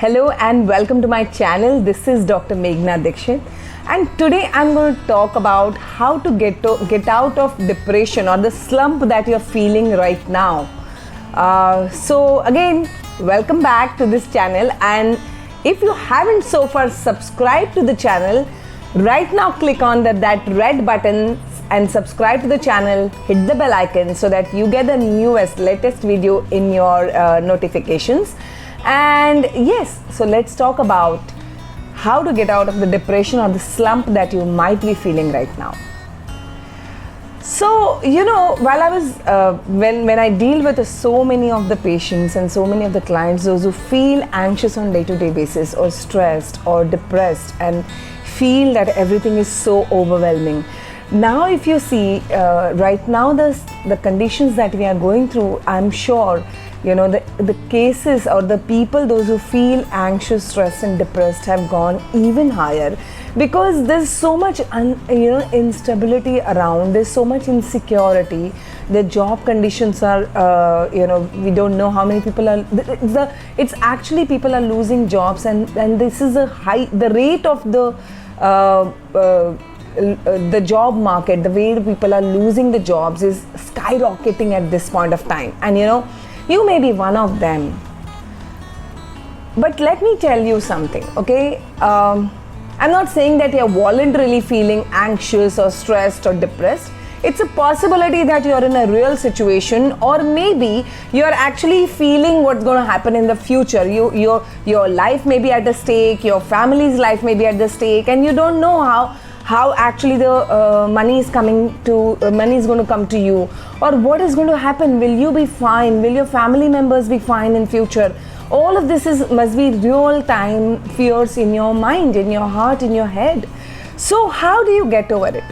Hello and welcome to my channel. This is Dr. Meghna Dixit, and today I'm going to talk about how to get out of depression or the slump that you're feeling right now. So again, welcome back to this channel, and if you haven't so far subscribed to the channel, right now click on that red button and subscribe to the channel, hit the bell icon so that you get the latest video in your notifications. And yes, so let's talk about how to get out of the depression or the slump that you might be feeling right now. So, while I was, when I deal with so many of the patients and so many of the clients, those who feel anxious on day-to-day basis or stressed or depressed and feel that everything is so overwhelming. Now, if you see, right now the conditions that we are going through, I'm sure, the cases or the people, those who feel anxious, stressed and depressed have gone even higher because there's so much instability around, there's so much insecurity, the job conditions are, we don't know how many people are, it's actually people are losing jobs, and this is the rate of the job market, the way the people are losing the jobs is skyrocketing at this point of time. And you may be one of them, but let me tell you something, okay? I'm not saying that you're voluntarily feeling anxious or stressed or depressed. It's a possibility that you're in a real situation, or maybe you're actually feeling what's going to happen in the future. Your life may be at the stake, your family's life may be at the stake, and you don't know how actually the money is going to come to you, or what is going to happen. Will you be fine? Will your family members be fine in future? All of this must be real time fears in your mind, in your heart, in your head. So how do you get over it?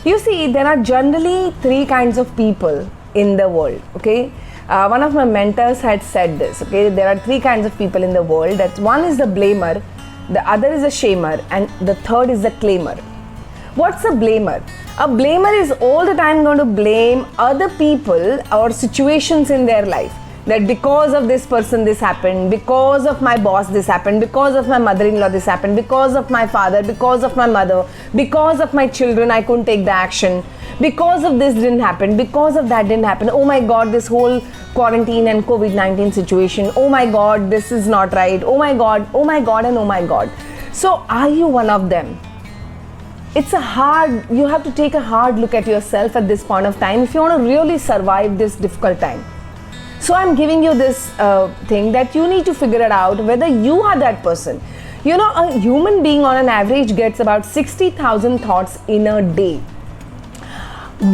You see, there are generally three kinds of people in the world, okay? One of my mentors had said this, okay? There are three kinds of people in the world. That one is the blamer, the other is a shamer, and the third is the claimer. What's a blamer? A blamer is all the time going to blame other people or situations in their life. That because of this person this happened, because of my boss this happened, because of my mother-in-law this happened, because of my father, because of my mother, because of my children I couldn't take the action, because of this didn't happen, because of that didn't happen. Oh my God, this whole quarantine and COVID-19 situation. Oh my God, this is not right. Oh my God, and oh my God. So are you one of them? You have to take a hard look at yourself at this point of time if you want to really survive this difficult time. So I'm giving you this thing that you need to figure it out whether you are that person. A human being on an average gets about 60,000 thoughts in a day.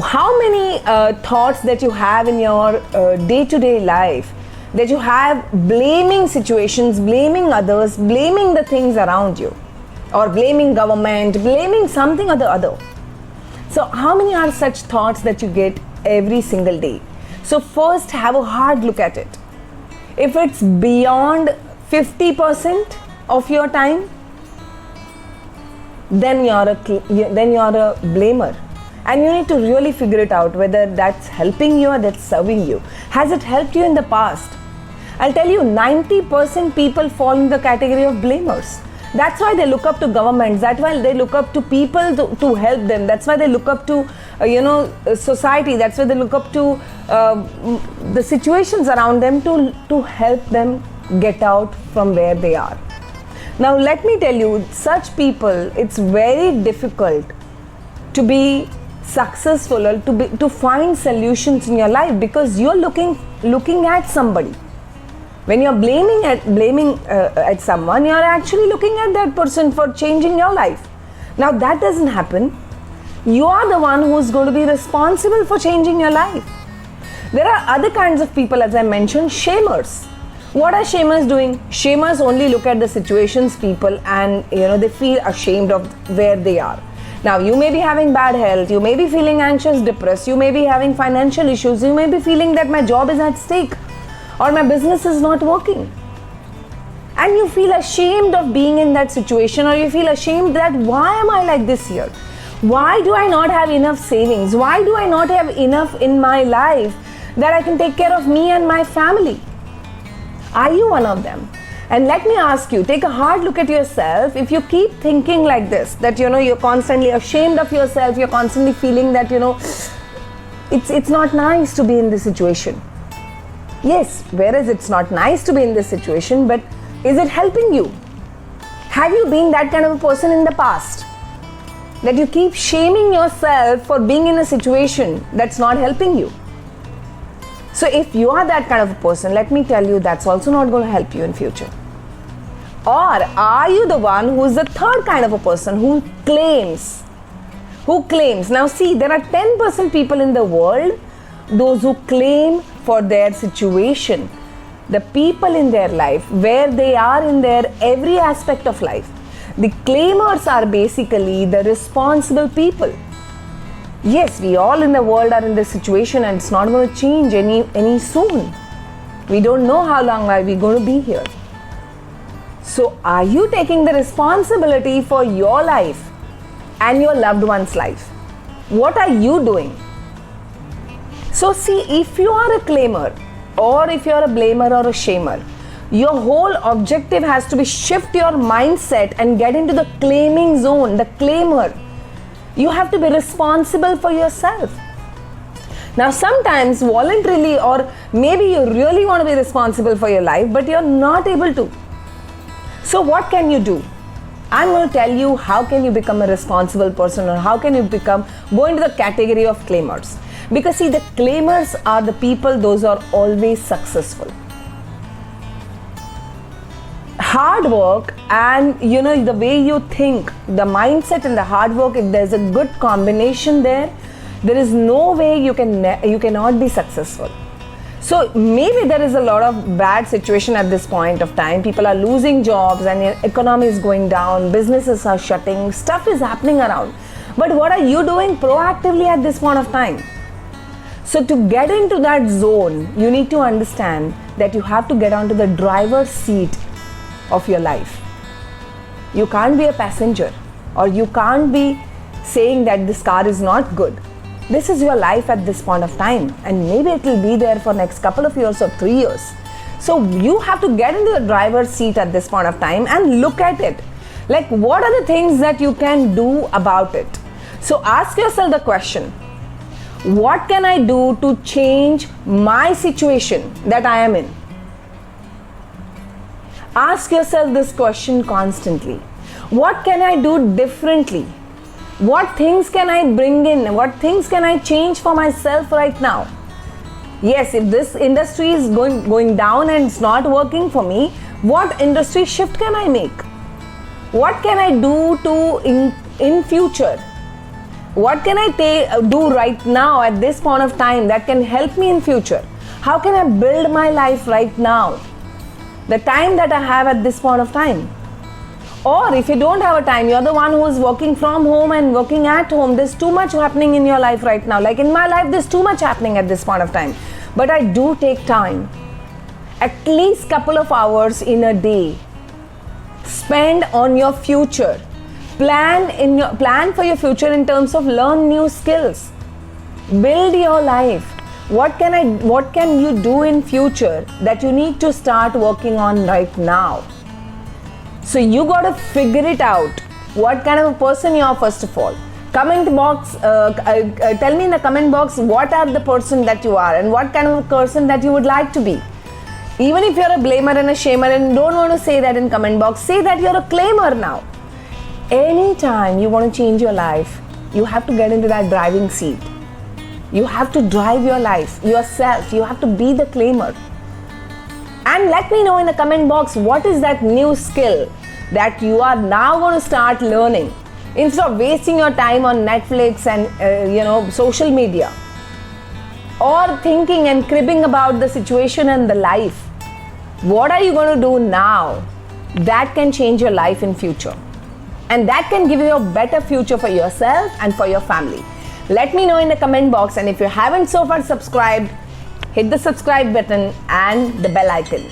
How many thoughts that you have in your day-to-day life, that you have blaming situations, blaming others, blaming the things around you, or blaming government, blaming something or the other. So how many are such thoughts that you get every single day? So first, have a hard look at it. If it's beyond 50% of your time, then you're a blamer, and you need to really figure it out whether that's helping you or that's serving you. Has it helped you in the past? I'll tell you, 90% people fall in the category of blamers. That's why they look up to governments. That's why they look up to people to help them. That's why they look up to, society. That's why they look up to the situations around them to help them get out from where they are. Now, let me tell you, such people, it's very difficult to be successful or to find solutions in your life because you're looking at somebody. When you're blaming at someone, you're actually looking at that person for changing your life. Now that doesn't happen. You are the one who's going to be responsible for changing your life. There are other kinds of people, as I mentioned, shamers. What are shamers doing? Shamers only look at the situations, people, and they feel ashamed of where they are. Now you may be having bad health, you may be feeling anxious, depressed, you may be having financial issues, you may be feeling that my job is at stake, or my business is not working, and you feel ashamed of being in that situation, or you feel ashamed that why am I like this here? Why do I not have enough savings? Why do I not have enough in my life that I can take care of me and my family? Are you one of them? And let me ask you, take a hard look at yourself. If you keep thinking like this, that you're constantly ashamed of yourself, you're constantly feeling that it's not nice to be in this situation. Yes, whereas it's not nice to be in this situation, but is it helping you? Have you been that kind of a person in the past? That you keep shaming yourself for being in a situation that's not helping you. So if you are that kind of a person, let me tell you, that's also not going to help you in future. Or are you the one who is the third kind of a person who claims? Now see, there are 10% people in the world, those who claim for their situation, the people in their life, where they are in their every aspect of life. The claimers are basically the responsible people. Yes, we all in the world are in this situation and it's not going to change any soon. We don't know how long are we going to be here. So are you taking the responsibility for your life and your loved one's life? What are you doing? So see, if you are a claimer or if you are a blamer or a shamer, your whole objective has to be shift your mindset and get into the claiming zone, the claimer. You have to be responsible for yourself. Now sometimes voluntarily, or maybe you really want to be responsible for your life, but you're not able to. So what can you do? I'm going to tell you how can you become a responsible person, or how can you go into the category of claimers. Because see, the claimers are the people, those are always successful. Hard work and the way you think, the mindset and the hard work, if there's a good combination there is no way you cannot be successful. So maybe there is a lot of bad situation at this point of time. People are losing jobs and the economy is going down, businesses are shutting, stuff is happening around. But what are you doing proactively at this point of time? So to get into that zone, you need to understand that you have to get onto the driver's seat of your life. You can't be a passenger, or you can't be saying that this car is not good. This is your life at this point of time, and maybe it will be there for next couple of years or 3 years. So you have to get into the driver's seat at this point of time and look at it. Like, what are the things that you can do about it? So ask yourself the question, what can I do to change my situation that I am in? Ask yourself this question constantly. What can I do differently? What things can I bring in? What things can I change for myself right now? Yes, if this industry is going down and it's not working for me, what industry shift can I make? What can I do in future? What can I do right now at this point of time that can help me in future? How can I build my life right now? The time that I have at this point of time. Or if you don't have a time, you're the one who is working from home and working at home, there's too much happening in your life right now. Like in my life, there's too much happening at this point of time. But I do take time, at least couple of hours in a day. Spend on your future. Plan for your future in terms of learn new skills. Build your life. What can you do in future that you need to start working on right now? So you got to figure it out. What kind of a person you are first of all. Comment box, tell me in the comment box what are the person that you are and what kind of a person that you would like to be. Even if you're a blamer and a shamer and don't want to say that in comment box, say that you're a claimer now. Anytime you want to change your life, you have to get into that driving seat. You have to drive your life yourself. You have to be the claimer. And let me know in the comment box what is that new skill that you are now going to start learning instead of wasting your time on Netflix and social media, or thinking and cribbing about the situation and the life. What are you going to do now that can change your life in future, and that can give you a better future for yourself and for your family? Let me know in the comment box, and if you haven't so far subscribed, hit the subscribe button and the bell icon.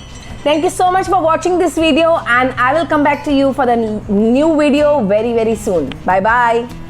Thank you so much for watching this video, and I will come back to you for the new video very, very soon. Bye bye.